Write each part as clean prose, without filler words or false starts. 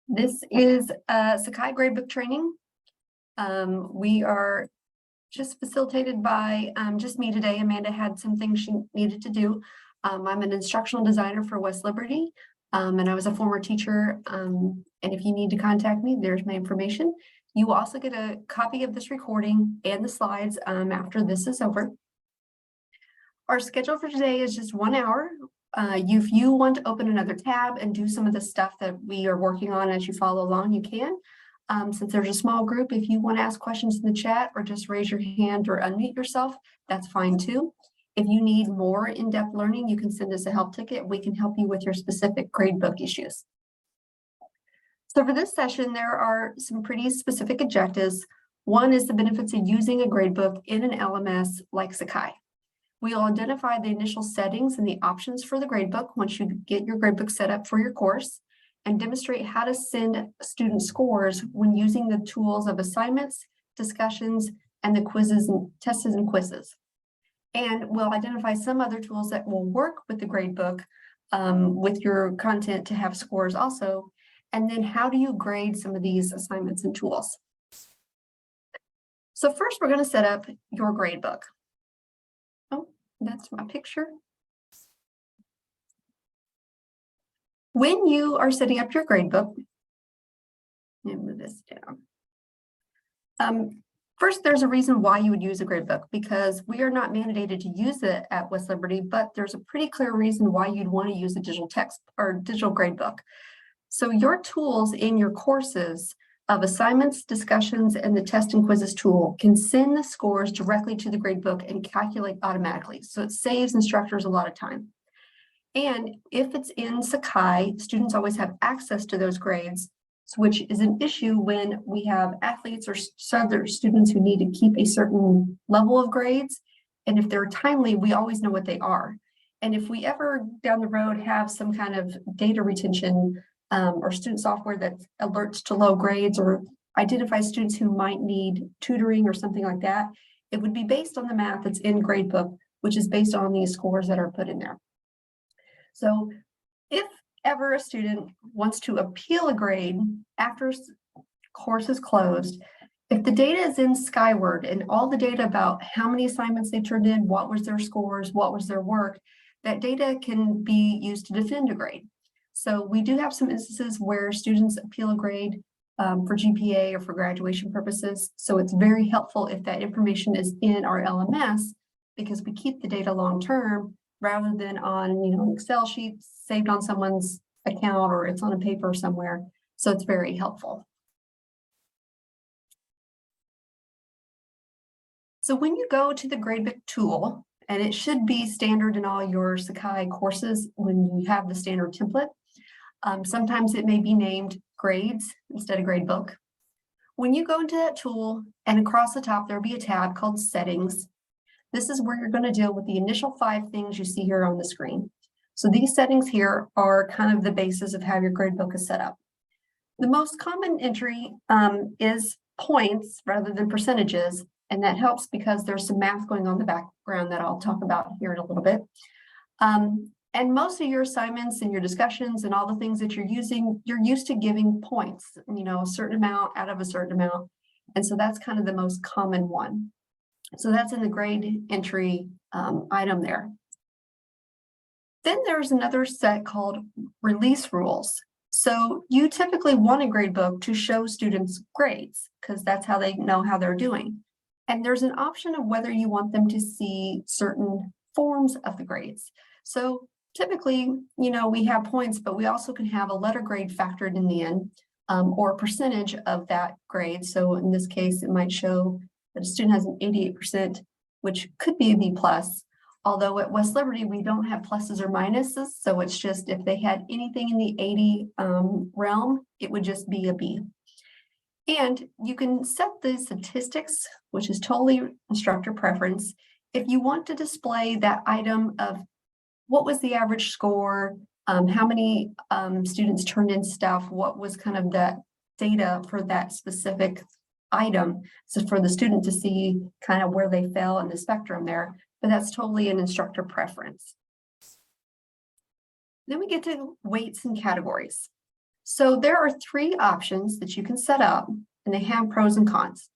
This is Sakai Gradebook training. We are just facilitated by just me today. Amanda had some things she needed to do. I'm an instructional designer for West Liberty, and I was a former teacher. And if you need to contact me, there's my information. You will also get a copy of this recording and the slides after this is over. Our schedule for today is just 1 hour. If you want to open another tab and do some of the stuff that we are working on as you follow along, you can. Since there's a small group, if you want to ask questions in the chat or just raise your hand or unmute yourself, that's fine too. If you need more in-depth learning, you can send us a help ticket. We can help you with your specific gradebook issues. So for this session, there are some pretty specific objectives. One is the benefits of using a gradebook in an LMS like Sakai. We'll identify the initial settings and the options for the gradebook once you get your gradebook set up for your course, and demonstrate how to send student scores when using the tools of assignments, discussions, and the quizzes and tests and quizzes. And we'll identify some other tools that will work with the gradebook with your content to have scores also. And then how do you grade some of these assignments and tools? So first, we're going to set up your gradebook. Oh, that's my picture. When you are setting up your gradebook, let me move this down. First, there's a reason why you would use a gradebook, because we are not mandated to use it at West Liberty, but there's a pretty clear reason why you'd want to use a digital text or digital gradebook. So your tools in your courses of assignments, discussions, and the test and quizzes tool can send the scores directly to the gradebook and calculate automatically. So it saves instructors a lot of time. And if it's in Sakai, students always have access to those grades, which is an issue when we have athletes or other students who need to keep a certain level of grades. And if they're timely, we always know what they are. And if we ever down the road have some kind of data retention or student software that alerts to low grades or identifies students who might need tutoring or something like that, it would be based on the math that's in gradebook, which is based on these scores that are put in there. So if ever a student wants to appeal a grade after course is closed, if the data is in Skyward and all the data about how many assignments they turned in, what was their scores, what was their work, that data can be used to defend a grade. So we do have some instances where students appeal a grade for GPA or for graduation purposes. So it's very helpful if that information is in our LMS, because we keep the data long-term rather than on an Excel sheet saved on someone's account or it's on a paper somewhere. So it's very helpful. So when you go to the gradebook tool, and it should be standard in all your Sakai courses when you have the standard template, sometimes it may be named grades instead of gradebook. When you go into that tool and across the top, there'll be a tab called settings. This is where you're going to deal with the initial 5 things you see here on the screen. So these settings here are kind of the basis of how your gradebook is set up. The most common entry is points rather than percentages, and that helps because there's some math going on in the background that I'll talk about here in a little bit. And most of your assignments and your discussions and all the things that you're using, you're used to giving points, a certain amount out of a certain amount. And so that's kind of the most common one. So that's in the grade entry item there. Then there's another set called release rules. So you typically want a gradebook to show students grades because that's how they know how they're doing. And there's an option of whether you want them to see certain forms of the grades. So typically, we have points, but we also can have a letter grade factored in the end or a percentage of that grade. So in this case, it might show that a student has an 88%, which could be a B+. Although at West Liberty, we don't have pluses or minuses. So it's just if they had anything in the 80 realm, it would just be a B. And you can set the statistics, which is totally instructor preference. If you want to display that item of what was the average score, how many students turned in stuff, what was kind of that data for that specific item, so for the student to see kind of where they fell in the spectrum there, but that's totally an instructor preference. Then we get to weights and categories. So there are three options that you can set up, and they have pros and cons.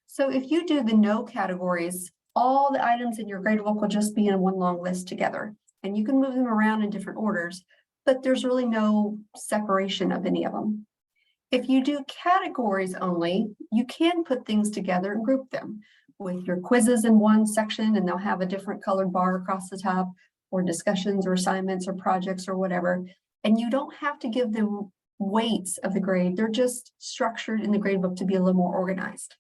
So if you do the no categories, all the items in your gradebook will just be in one long list together, and you can move them around in different orders, but there's really no separation of any of them. If you do categories only, you can put things together and group them with your quizzes in one section, and they'll have a different colored bar across the top, or discussions or assignments or projects or whatever. And you don't have to give them weights of the grade. They're just structured in the gradebook to be a little more organized.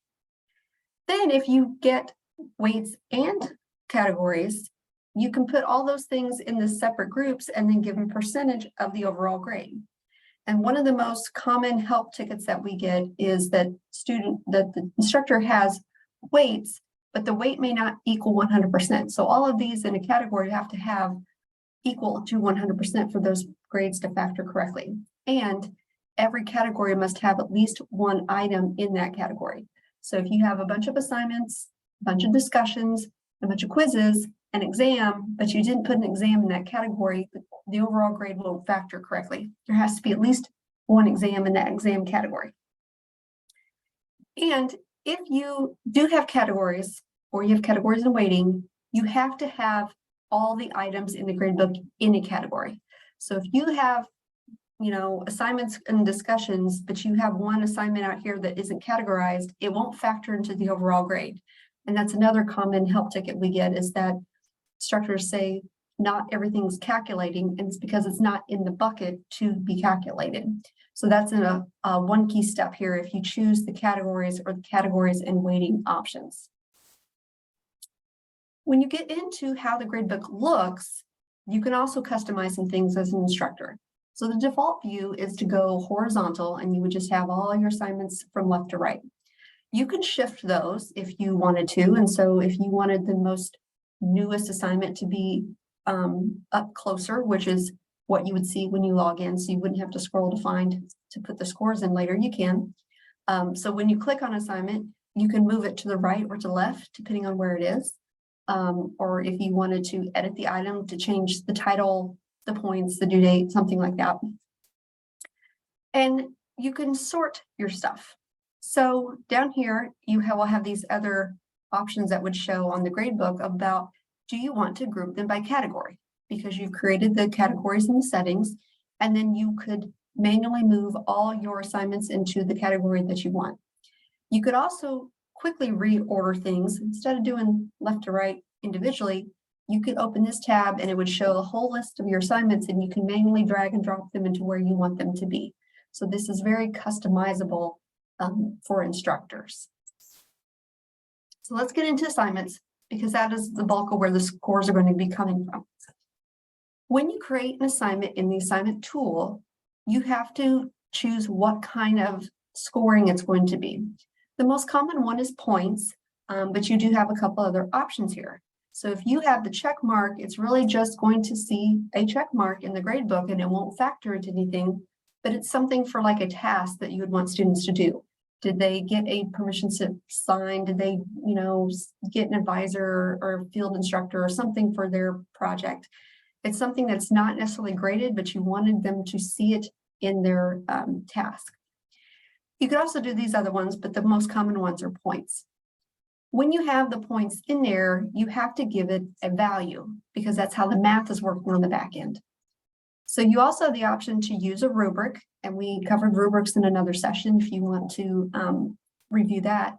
Then if you get weights and categories, you can put all those things in the separate groups and then give them percentage of the overall grade. And one of the most common help tickets that we get is that the instructor has weights, but the weight may not equal 100%. So all of these in a category have to have equal to 100% for those grades to factor correctly. And every category must have at least one item in that category. So if you have a bunch of assignments, a bunch of discussions, a bunch of quizzes, an exam, but you didn't put an exam in that category, the overall grade won't factor correctly. There has to be at least one exam in that exam category. And if you do have categories, or you have categories in weighting, you have to have all the items in the gradebook in a category. So if you have, assignments and discussions, but you have one assignment out here that isn't categorized, it won't factor into the overall grade. And that's another common help ticket we get, is that instructors say not everything's calculating, and it's because it's not in the bucket to be calculated. So that's a one key step here if you choose the categories or the categories and weighting options. When you get into how the gradebook looks, you can also customize some things as an instructor. So the default view is to go horizontal, and you would just have all your assignments from left to right. You can shift those if you wanted to. And so if you wanted the most newest assignment to be up closer, which is what you would see when you log in, so you wouldn't have to scroll to put the scores in later, you can. So when you click on assignment, you can move it to the right or to left, depending on where it is. Or if you wanted to edit the item to change the title, the points, the due date, something like that. And you can sort your stuff. So down here, will have these other options that would show on the gradebook about, do you want to group them by category? Because you've created the categories in the settings, and then you could manually move all your assignments into the category that you want. You could also quickly reorder things. Instead of doing left to right individually, you could open this tab and it would show a whole list of your assignments, and you can manually drag and drop them into where you want them to be. So this is very customizable for instructors. So let's get into assignments, because that is the bulk of where the scores are going to be coming from. When you create an assignment in the assignment tool, you have to choose what kind of scoring it's going to be. The most common one is points, but you do have a couple other options here. So if you have the check mark, it's really just going to see a check mark in the gradebook, and it won't factor into anything, but it's something for like a task that you would want students to do. Did they get a permission slip signed? Did they, get an advisor or field instructor or something for their project? It's something that's not necessarily graded, but you wanted them to see it in their task. You could also do these other ones, but the most common ones are points. When you have the points in there, you have to give it a value, because that's how the math is working on the back end. So you also have the option to use a rubric, and we covered rubrics in another session if you want to review that.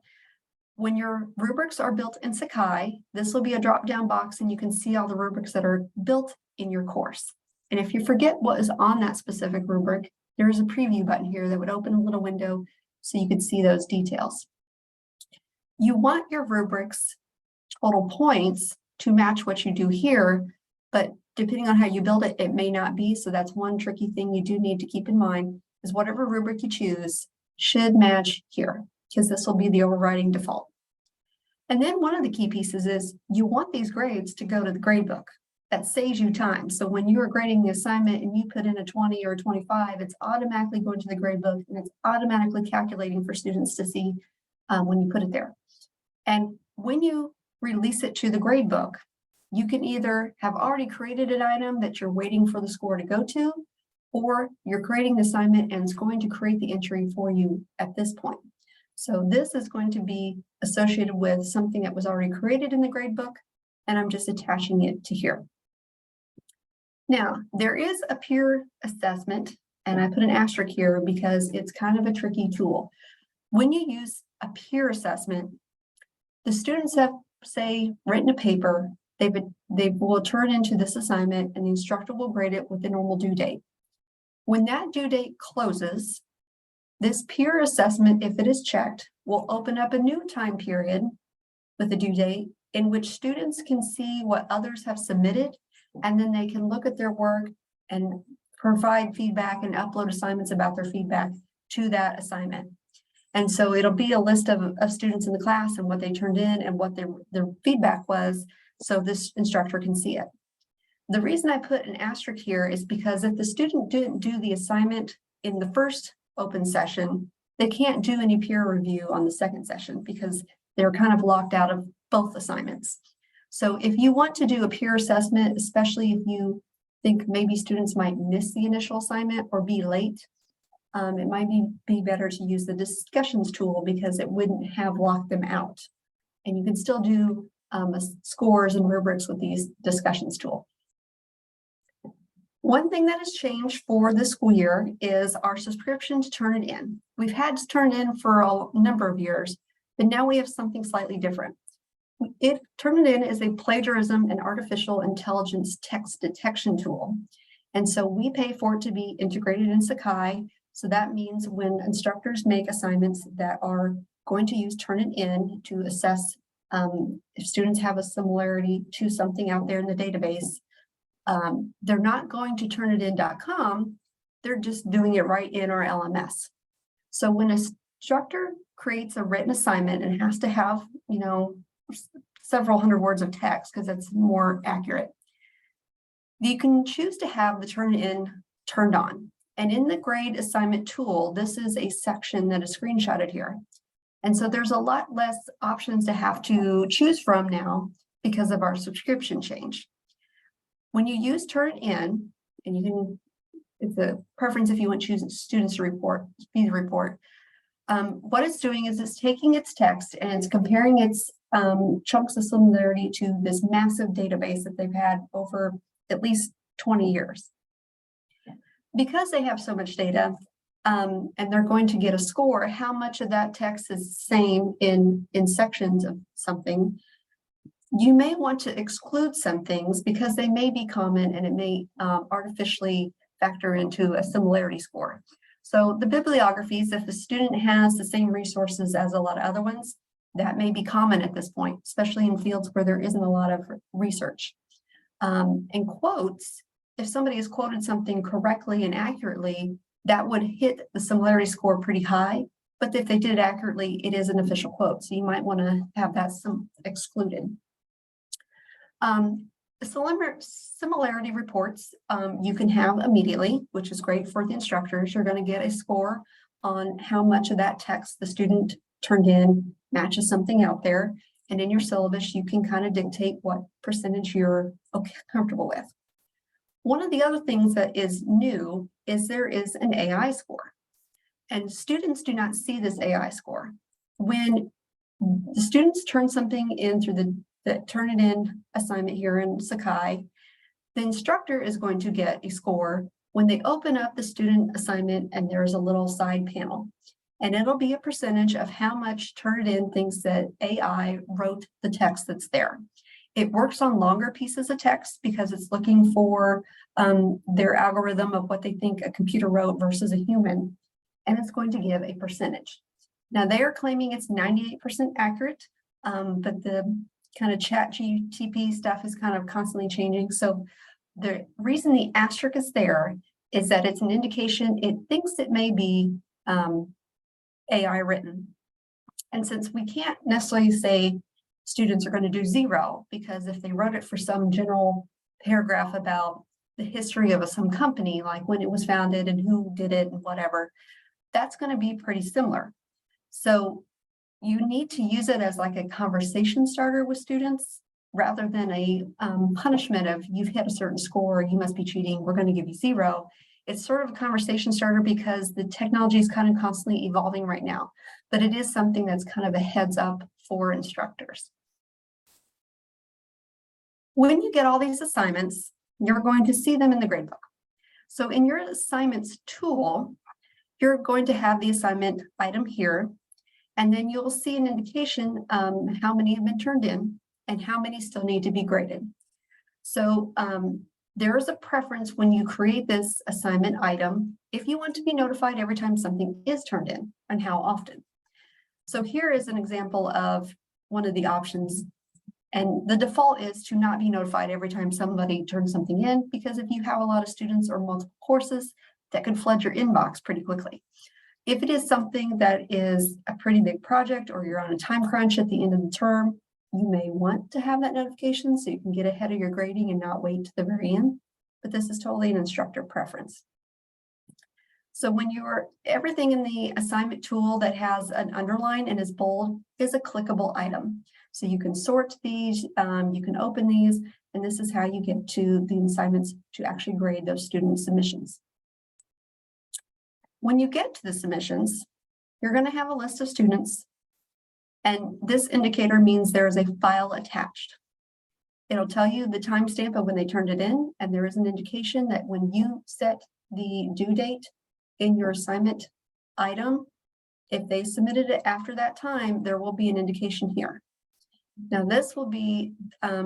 When your rubrics are built in Sakai, this will be a drop-down box, and you can see all the rubrics that are built in your course. And if you forget what is on that specific rubric, there is a preview button here that would open a little window so you could see those details. You want your rubrics total points to match what you do here, but depending on how you build it, it may not be. So that's one tricky thing you do need to keep in mind, is whatever rubric you choose should match here, because this will be the overriding default. And then one of the key pieces is you want these grades to go to the gradebook. That saves you time. So when you are grading the assignment and you put in a 20 or a 25, it's automatically going to the gradebook, and it's automatically calculating for students to see when you put it there. And when you release it to the gradebook, you can either have already created an item that you're waiting for the score to go to, or you're creating the assignment and it's going to create the entry for you at this point. So this is going to be associated with something that was already created in the gradebook, and I'm just attaching it to here. Now, there is a peer assessment, and I put an asterisk here because it's kind of a tricky tool. When you use a peer assessment, the students have, say, written a paper, they will turn into this assignment, and the instructor will grade it with the normal due date. When that due date closes, this peer assessment, if it is checked, will open up a new time period with a due date in which students can see what others have submitted, and then they can look at their work and provide feedback and upload assignments about their feedback to that assignment. And so it'll be a list of students in the class and what they turned in and what their feedback was, so this instructor can see it. The reason I put an asterisk here is because if the student didn't do the assignment in the first open session, they can't do any peer review on the second session because they're kind of locked out of both assignments. So if you want to do a peer assessment, especially if you think maybe students might miss the initial assignment or be late, it might be better to use the discussions tool because it wouldn't have locked them out. And you can still do scores and rubrics with these discussions tool. One thing that has changed for the school year is our subscription to Turnitin. We've had to turn it in for a number of years, but now we have something slightly different. Turnitin is a plagiarism and artificial intelligence text detection tool. And so we pay for it to be integrated in Sakai. So that means when instructors make assignments that are going to use Turnitin to assess if students have a similarity to something out there in the database, they're not going to turnitin.com, they're just doing it right in our LMS. So when an instructor creates a written assignment and has to have, several hundred words of text because that's more accurate, you can choose to have the Turnitin turned on. And in the grade assignment tool, this is a section that is screenshotted here. And so there's a lot less options to have to choose from now because of our subscription change. When you use Turnitin, and you can, it's a preference if you want to choose students to view the report, what it's doing is it's taking its text and it's comparing its chunks of similarity to this massive database that they've had over at least 20 years. Because they have so much data, and they're going to get a score, how much of that text is the same in sections of something. You may want to exclude some things because they may be common and it may artificially factor into a similarity score. So the bibliographies, if the student has the same resources as a lot of other ones, that may be common at this point, especially in fields where there isn't a lot of research. And quotes, if somebody has quoted something correctly and accurately, that would hit the similarity score pretty high. But if they did it accurately, it is an official quote. So you might want to have that excluded. Similarity reports you can have immediately, which is great for the instructors. You're going to get a score on how much of that text the student turned in matches something out there. And in your syllabus, you can kind of dictate what percentage you're comfortable with. One of the other things that is new is there is an AI score. And students do not see this AI score. When the students turn something in through the Turnitin assignment here in Sakai, the instructor is going to get a score when they open up the student assignment and there's a little side panel. And it'll be a percentage of how much Turnitin thinks that AI wrote the text that's there. It works on longer pieces of text because it's looking for their algorithm of what they think a computer wrote versus a human, and it's going to give a percentage. Now they are claiming it's 98% accurate, but the kind of ChatGPT stuff is kind of constantly changing. So the reason the asterisk is there is that it's an indication it thinks it may be AI written. And since we can't necessarily say students are going to do 0, because if they wrote it for some general paragraph about the history of some company, like when it was founded and who did it and whatever, that's going to be pretty similar. So you need to use it as like a conversation starter with students rather than a punishment of you've hit a certain score, you must be cheating, we're going to give you 0. It's sort of a conversation starter because the technology is kind of constantly evolving right now, but it is something that's kind of a heads up for instructors. When you get all these assignments, you're going to see them in the gradebook. So in your assignments tool, you're going to have the assignment item here, and then you'll see an indication how many have been turned in and how many still need to be graded. So there is a preference when you create this assignment item if you want to be notified every time something is turned in and how often. So here is an example of one of the options. And the default is to not be notified every time somebody turns something in, because if you have a lot of students or multiple courses, that could flood your inbox pretty quickly. If it is something that is a pretty big project or you're on a time crunch at the end of the term, you may want to have that notification so you can get ahead of your grading and not wait to the very end, but this is totally an instructor preference. So when everything in the assignment tool that has an underline and is bold is a clickable item. So you can sort these, you can open these, and this is how you get to the assignments to actually grade those student submissions. When you get to the submissions, you're going to have a list of students, and this indicator means there is a file attached. It'll tell you the timestamp of when they turned it in, and there is an indication that when you set the due date in your assignment item, if they submitted it after that time, there will be an indication here. Now this will be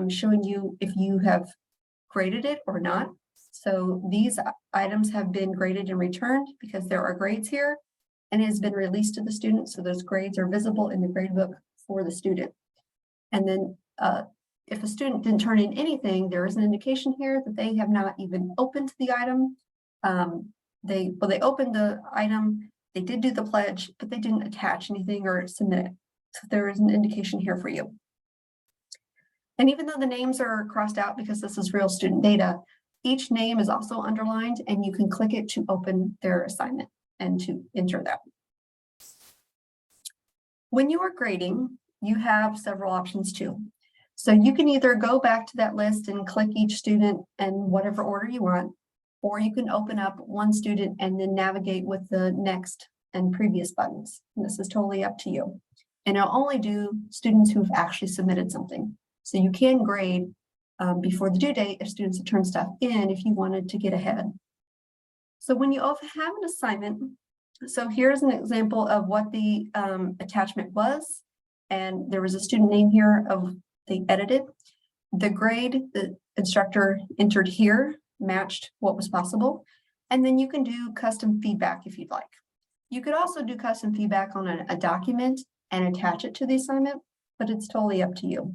showing you if you have graded it or not. So these items have been graded and returned because there are grades here, and it has been released to the student. So those grades are visible in the gradebook for the student. And then if a student didn't turn in anything, there is an indication here that they have not even opened the item. They opened the item, they did do the pledge, but they didn't attach anything or submit it. So there is an indication here for you. And even though the names are crossed out because this is real student data, each name is also underlined, and you can click it to open their assignment and to enter that. When you are grading, you have several options too. So you can either go back to that list and click each student in whatever order you want, or you can open up one student and then navigate with the next and previous buttons. And this is totally up to you. And it'll only do students who've actually submitted something. So you can grade before the due date if students have turned stuff in if you wanted to get ahead. So when you have an assignment, so here's an example of what the attachment was. And there was a student name here of they edited. The grade the instructor entered here matched what was possible. And then you can do custom feedback if you'd like. You could also do custom feedback on a document and attach it to the assignment, but it's totally up to you.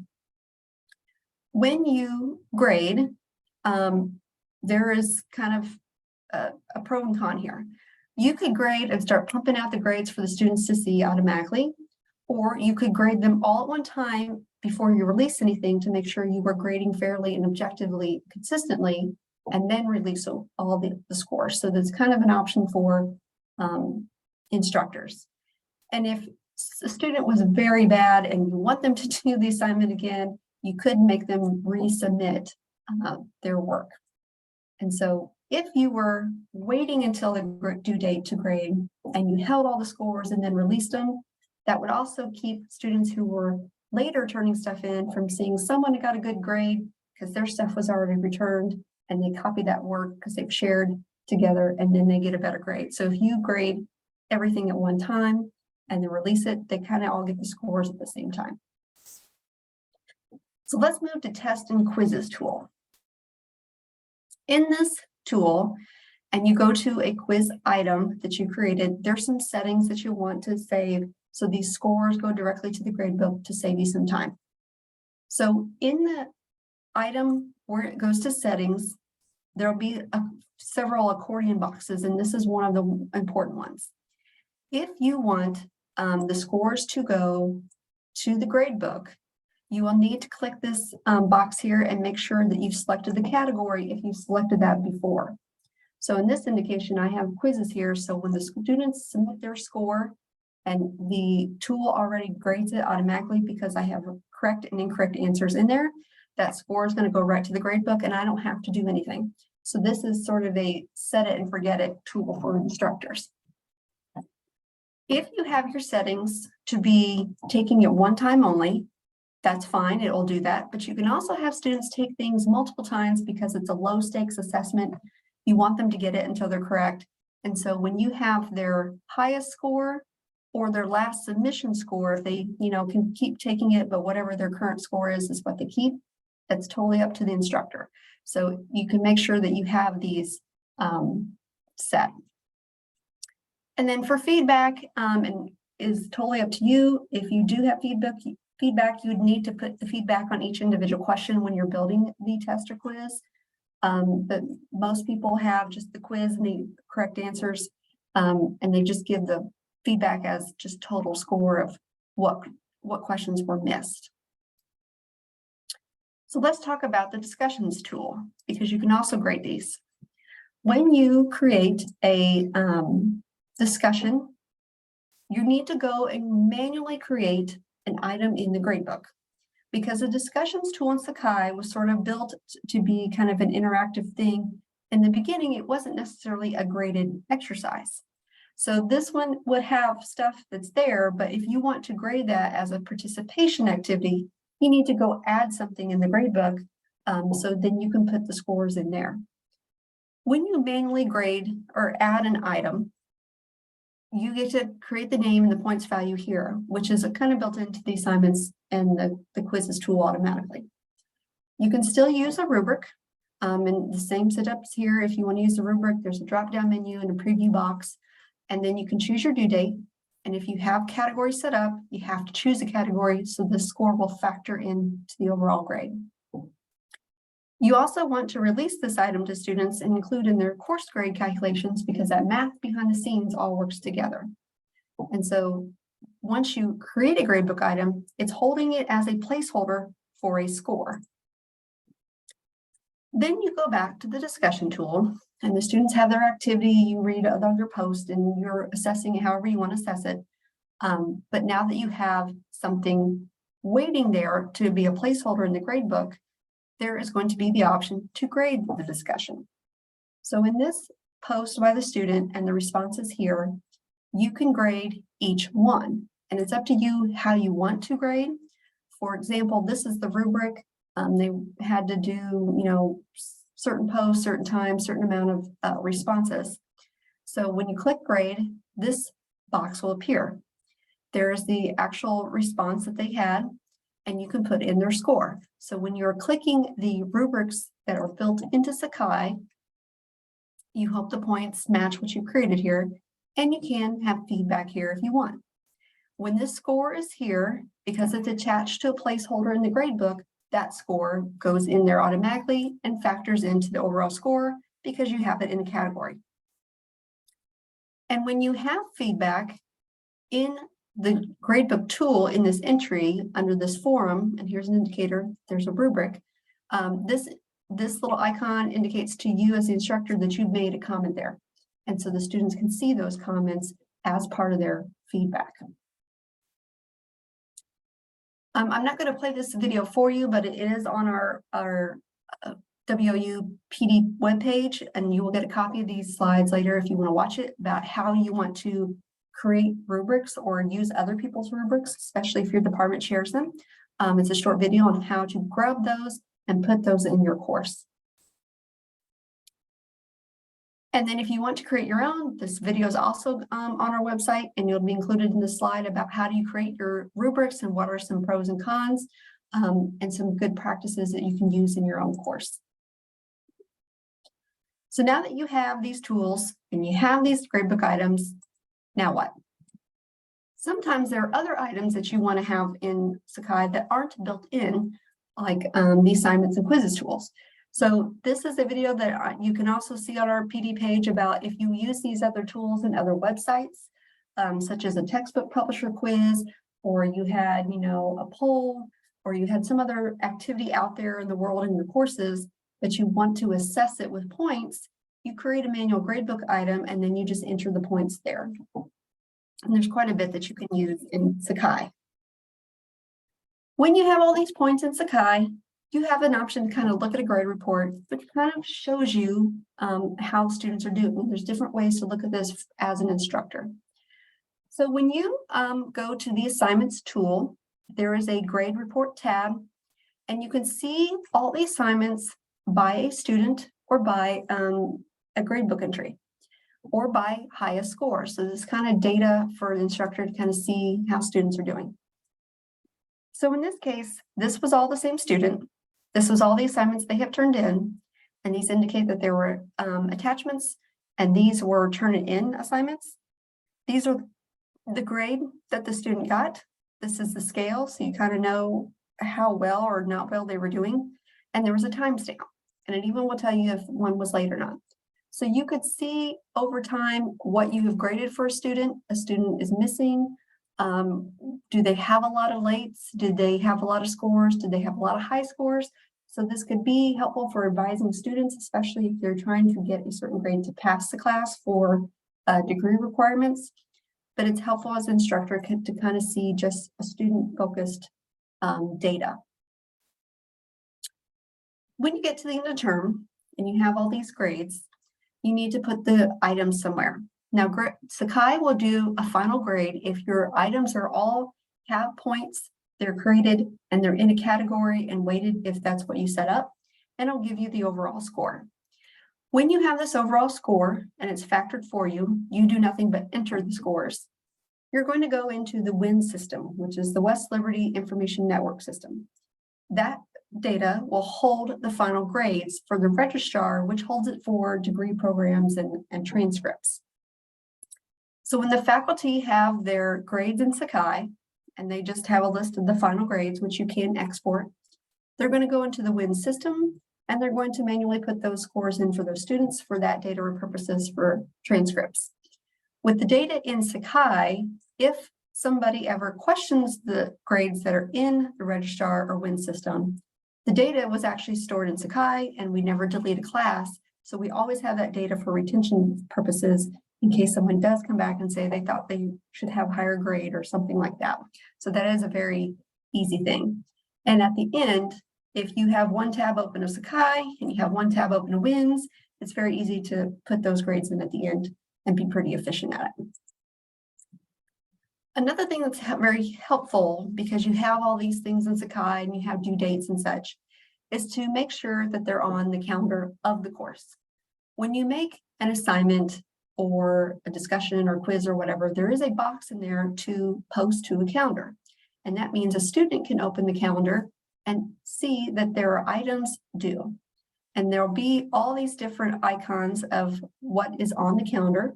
When you grade, there is kind of a pro and con here. You could grade and start pumping out the grades for the students to see automatically, or you could grade them all at one time before you release anything to make sure you were grading fairly and objectively consistently, and then release all the scores. So there's kind of an option for instructors. And if a student was very bad and you want them to do the assignment again, you could make them resubmit their work. And so if you were waiting until the due date to grade and you held all the scores and then released them, that would also keep students who were later turning stuff in from seeing someone who got a good grade because their stuff was already returned and they copy that work because they've shared together, and then they get a better grade. So if you grade everything at one time and then release it, they kind of all get the scores at the same time. So let's move to test and quizzes tool. In this tool, and you go to a quiz item that you created, there's some settings that you want to save. So these scores go directly to the gradebook to save you some time. So in the item where it goes to settings, there'll be several accordion boxes, and this is one of the important ones. If you want the scores to go to the gradebook, you will need to click this box here and make sure that you've selected the category if you've selected that before. So in this indication, I have quizzes here. So when the students submit their score and the tool already grades it automatically because I have correct and incorrect answers in there, that score is going to go right to the gradebook and I don't have to do anything. So this is sort of a set it and forget it tool for instructors. If you have your settings to be taking it one time only, that's fine, it will do that. But you can also have students take things multiple times because it's a low stakes assessment. You want them to get it until they're correct. And so when you have their highest score or their last submission score, if they, can keep taking it, but whatever their current score is what they keep, that's totally up to the instructor. So you can make sure that you have these set. And then for feedback, and is totally up to you. If you do have feedback, you would need to put the feedback on each individual question when you're building the test or quiz. But most people have just the quiz and the correct answers, and they just give the feedback as just total score of what questions were missed. So let's talk about the discussions tool, because you can also grade these. When you create a discussion, you need to go and manually create an item in the gradebook, because the discussions tool in Sakai was sort of built to be kind of an interactive thing. In the beginning, it wasn't necessarily a graded exercise. So this one would have stuff that's there, but if you want to grade that as a participation activity, you need to go add something in the gradebook, so then you can put the scores in there. When you manually grade or add an item, you get to create the name and the points value here, which is kind of built into the assignments and the quizzes tool automatically. You can still use a rubric, and the same setups here. If you want to use the rubric, there's a drop-down menu and a preview box, and then you can choose your due date. And if you have categories set up, you have to choose a category so the score will factor into the overall grade. You also want to release this item to students and include in their course grade calculations, because that math behind the scenes all works together. And so once you create a gradebook item, it's holding it as a placeholder for a score. Then you go back to the discussion tool, and the students have their activity, you read other posts, and you're assessing it however you want to assess it. But now that you have something waiting there to be a placeholder in the gradebook, there is going to be the option to grade the discussion. So in this post by the student and the responses here, you can grade each one, and it's up to you how you want to grade. For example, this is the rubric. They had to do, certain posts, certain times, certain amount of responses. So when you click grade, this box will appear. There's the actual response that they had, and you can put in their score. So when you're clicking the rubrics that are built into Sakai, you hope the points match what you created here, and you can have feedback here if you want. When this score is here, because it's attached to a placeholder in the gradebook, that score goes in there automatically and factors into the overall score because you have it in a category. And when you have feedback in the gradebook tool in this entry under this forum, and here's an indicator, there's a rubric, this little icon indicates to you as the instructor that you've made a comment there. And so the students can see those comments as part of their feedback. I'm not going to play this video for you, but it is on our WOU PD webpage, and you will get a copy of these slides later if you want to watch it, about how you want to create rubrics or use other people's rubrics, especially if your department shares them. It's a short video on how to grab those and put those in your course. And then if you want to create your own, this video is also on our website, and you'll be included in the slide about how do you create your rubrics and what are some pros and cons, and some good practices that you can use in your own course. So now that you have these tools and you have these gradebook items, now what? Sometimes there are other items that you want to have in Sakai that aren't built in, like the assignments and quizzes tools. So this is a video that you can also see on our PD page about if you use these other tools in other websites, such as a textbook publisher quiz, or you had, a poll, or you had some other activity out there in the world in your courses that you want to assess it with points, you create a manual gradebook item, and then you just enter the points there. And there's quite a bit that you can use in Sakai. When you have all these points in Sakai, you have an option to kind of look at a grade report, which kind of shows you how students are doing. There's different ways to look at this as an instructor. So when you go to the assignments tool, there is a grade report tab, and you can see all the assignments by a student or by a gradebook entry or by highest score. So this kind of data for the instructor to kind of see how students are doing. So in this case, this was all the same student. This was all the assignments they have turned in, and these indicate that there were attachments, and these were turn-in assignments. These are the grade that the student got. This is the scale, so you kind of know how well or not well they were doing. And there was a timestamp, and it even will tell you if one was late or not. So you could see over time what you have graded for a student is missing. Do they have a lot of lates? Did they have a lot of scores? Did they have a lot of high scores? So this could be helpful for advising students, especially if they're trying to get a certain grade to pass the class for degree requirements. But it's helpful as an instructor to kind of see just a student-focused data. When you get to the end of the term and you have all these grades, you need to put the items somewhere. Now, Sakai will do a final grade if your items are all have points, they're graded, and they're in a category and weighted if that's what you set up, and it'll give you the overall score. When you have this overall score and it's factored for you, you do nothing but enter the scores. You're going to go into the WIN system, which is the West Liberty Information Network system. That data will hold the final grades for the registrar, which holds it for degree programs and transcripts. So when the faculty have their grades in Sakai, and they just have a list of the final grades, which you can export, they're going to go into the WIN system, and they're going to manually put those scores in for those students for that data purposes for transcripts. With the data in Sakai, if somebody ever questions the grades that are in the registrar or WIN system, the data was actually stored in Sakai, and we never delete a class. So we always have that data for retention purposes in case someone does come back and say they thought they should have higher grade or something like that. So that is a very easy thing. And at the end, if you have one tab open of Sakai and you have one tab open of WINS, it's very easy to put those grades in at the end and be pretty efficient at it. Another thing that's very helpful, because you have all these things in Sakai and you have due dates and such, is to make sure that they're on the calendar of the course. When you make an assignment or a discussion or quiz or whatever, there is a box in there to post to a calendar. And that means a student can open the calendar and see that there are items due. And there'll be all these different icons of what is on the calendar.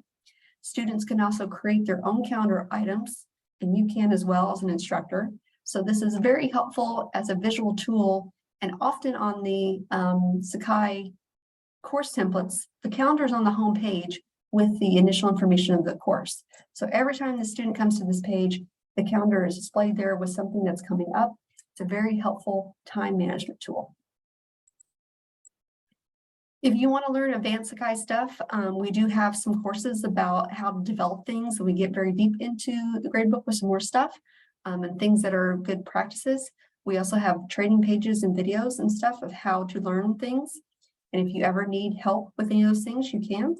Students can also create their own calendar items, and you can as well as an instructor. So this is very helpful as a visual tool, and often on the Sakai course templates, the calendar is on the home page with the initial information of the course. So every time the student comes to this page, the calendar is displayed there with something that's coming up. It's a very helpful time management tool. If you want to learn advanced Sakai stuff, we do have some courses about how to develop things, and we get very deep into the gradebook with some more stuff and things that are good practices. We also have training pages and videos and stuff of how to learn things. And if you ever need help with any of those things, you can.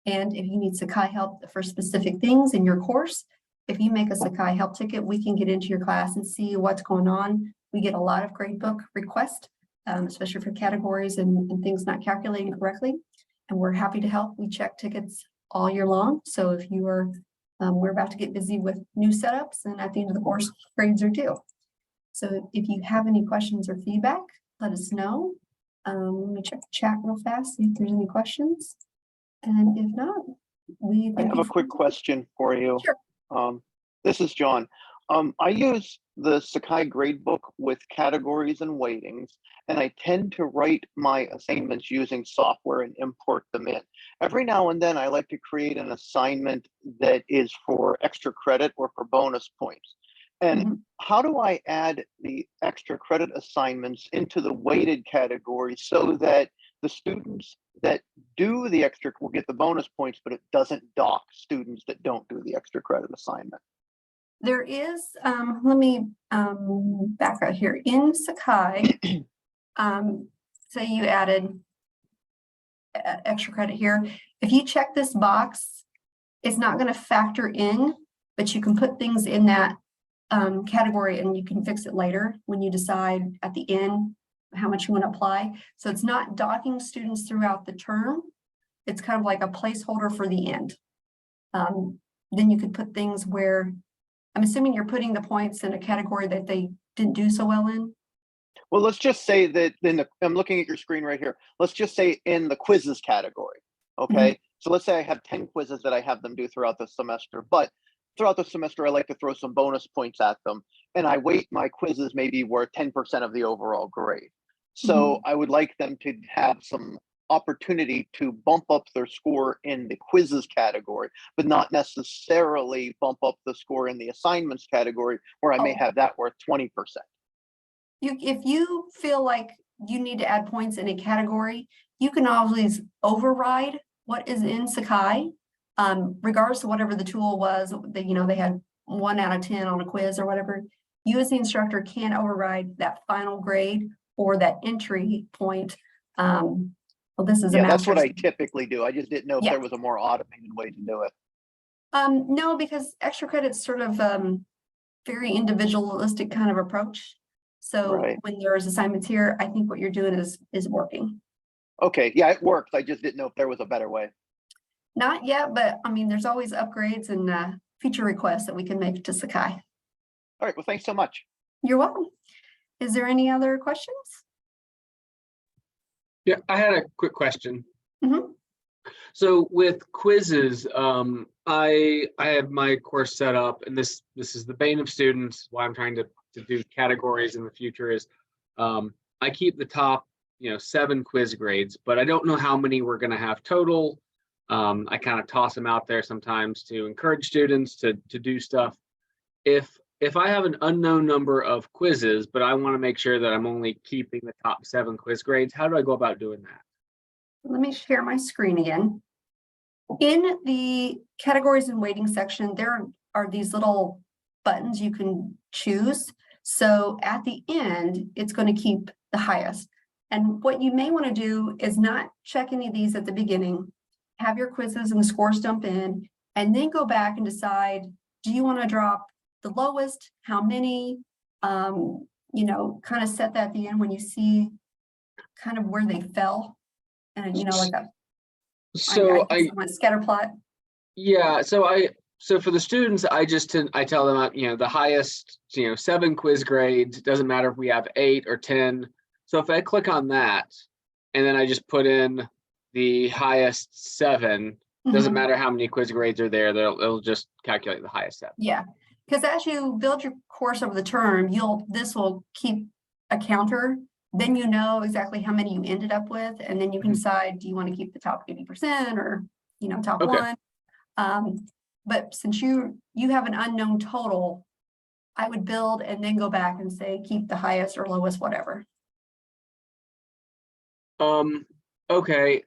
And if you need Sakai help for specific things in your course, if you make a Sakai help ticket, we can get into your class and see what's going on. We get a lot of gradebook requests, especially for categories and things not calculating correctly. And we're happy to help. We check tickets all year long. So if you are, we're about to get busy with new setups, and at the end of the course, grades are due. So if you have any questions or feedback, let us know. Let me check the chat real fast, see if there's any questions. And if not, I have a quick question for you. Sure. This is John. I use the Sakai Gradebook with categories and weightings, and I tend to write my assignments using software and import them in. Every now and then I like to create an assignment that is for extra credit or for bonus points. And how do I add the extra credit assignments into the weighted category so that the students that do the extra will get the bonus points, but it doesn't dock students that don't do the extra credit assignment? There is, let me back out here. In Sakai, say you added extra credit here. If you check this box, it's not going to factor in, but you can put things in that category and you can fix it later when you decide at the end how much you want to apply. So it's not docking students throughout the term. It's kind of like a placeholder for the end. Then you could put things where, I'm assuming you're putting the points in a category that they didn't do so well in. Well, let's just say that I'm looking at your screen right here. Let's just say in the quizzes category. Okay. So let's say I have 10 quizzes that I have them do throughout the semester, but throughout the semester, I like to throw some bonus points at them. And I weight my quizzes maybe worth 10% of the overall grade. So I would like them to have some opportunity to bump up their score in the quizzes category, but not necessarily bump up the score in the assignments category where I may have that worth 20%. If you feel like you need to add points in a category, you can always override what is in Sakai, regardless of whatever the tool was. They had 1 out of 10 on a quiz or whatever. You as the instructor can override that final grade or that entry point. Well, this is that's what I typically do. I just didn't know if Yeah. there was a more automated way to do it. No, because extra credit's sort of very individualistic kind of approach. So Right. when there's assignments here, I think what you're doing is working. Okay, yeah, it works. I just didn't know if there was a better way. Not yet, but I mean, there's always upgrades and feature requests that we can make to Sakai. All right, well, thanks so much. You're welcome. Is there any other questions? Yeah, I had a quick question. Mhm. So with quizzes, I have my course set up, and this is the bane of students. Why I'm trying to do categories in the future is I keep the top 7 quiz grades, but I don't know how many we're going to have total. I kind of toss them out there sometimes to encourage students to do stuff. If I have an unknown number of quizzes, but I want to make sure that I'm only keeping the top 7 quiz grades, how do I go about doing that? Let me share my screen again. In the categories and weighting section, there are these little buttons you can choose. So at the end, it's going to keep the highest. And what you may want to do is not check any of these at the beginning, have your quizzes and the scores dump in, and then go back and decide, do you want to drop the lowest, how many, kind of set that at the end when you see kind of where they fell. And, like a scatter plot. Yeah, so for the students, I tell them, the highest, 7 quiz grades. It doesn't matter if we have 8 or 10. So if I click on that, and then I just put in the highest 7, doesn't matter how many quiz grades are there. It'll just calculate the highest 7. Yeah, because as you build your course over the term, this will keep a counter. Then you know exactly how many you ended up with, and then you can decide, do you want to keep the top 80% or top 1? But since you have an unknown total, I would build and then go back and say keep the highest or lowest, whatever. Okay,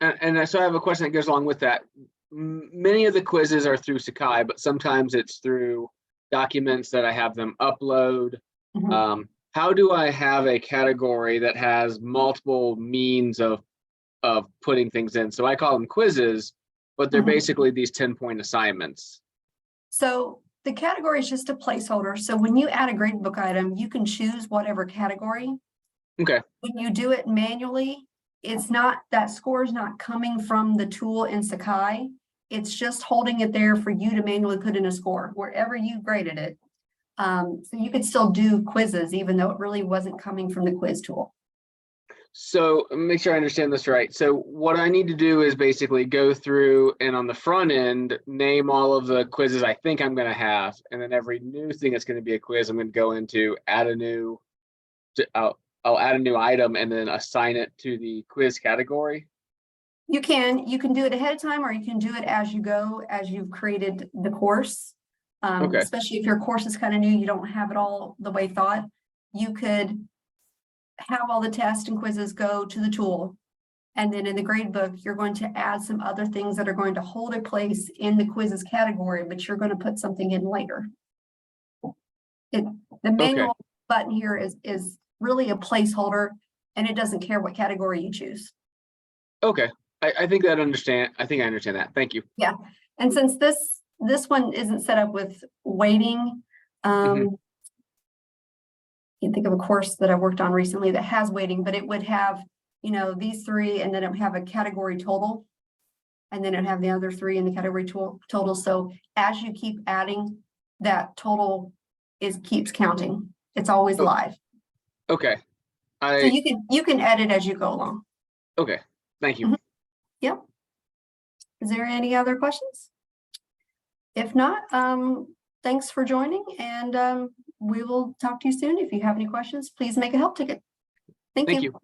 and so I have a question that goes along with that. Many of the quizzes are through Sakai, but sometimes it's through documents that I have them upload. How do I have a category that has multiple means of putting things in? So I call them quizzes, but they're basically these 10-point assignments. So the category is just a placeholder. So when you add a gradebook item, you can choose whatever category. Okay. When you do it manually, that score is not coming from the tool in Sakai. It's just holding it there for you to manually put in a score wherever you graded it. So you could still do quizzes, even though it really wasn't coming from the quiz tool. So make sure I understand this right. So what I need to do is basically go through and on the front end, name all of the quizzes I think I'm going to have. And then every new thing that's going to be a quiz, I'm going to go into I'll add a new item and then assign it to the quiz category. You can do it ahead of time, or you can do it as you go, as you've created the course. Especially if your course is kind of new, you don't have it all the way thought. You could have all the tests and quizzes go to the tool. And then in the gradebook, you're going to add some other things that are going to hold a place in the quizzes category, but you're going to put something in later. The manual button here is really a placeholder. and it doesn't care what category you choose. Okay, I think I understand that. Thank you. And since this one isn't set up with weighting, Mhm. can't think of a course that I've worked on recently that has weighting, but it would have, you know, these three, and then it would have a category total. And then it'd have the other three in the category total. So as you keep adding, that total keeps counting. It's always Oh. live. Okay, So you can edit as you go along. okay, thank you. Mhm. Yep. Is there any other questions? If not, thanks for joining, and we will talk to you soon. If you have any questions, please make a help ticket. Thank Thank you. you.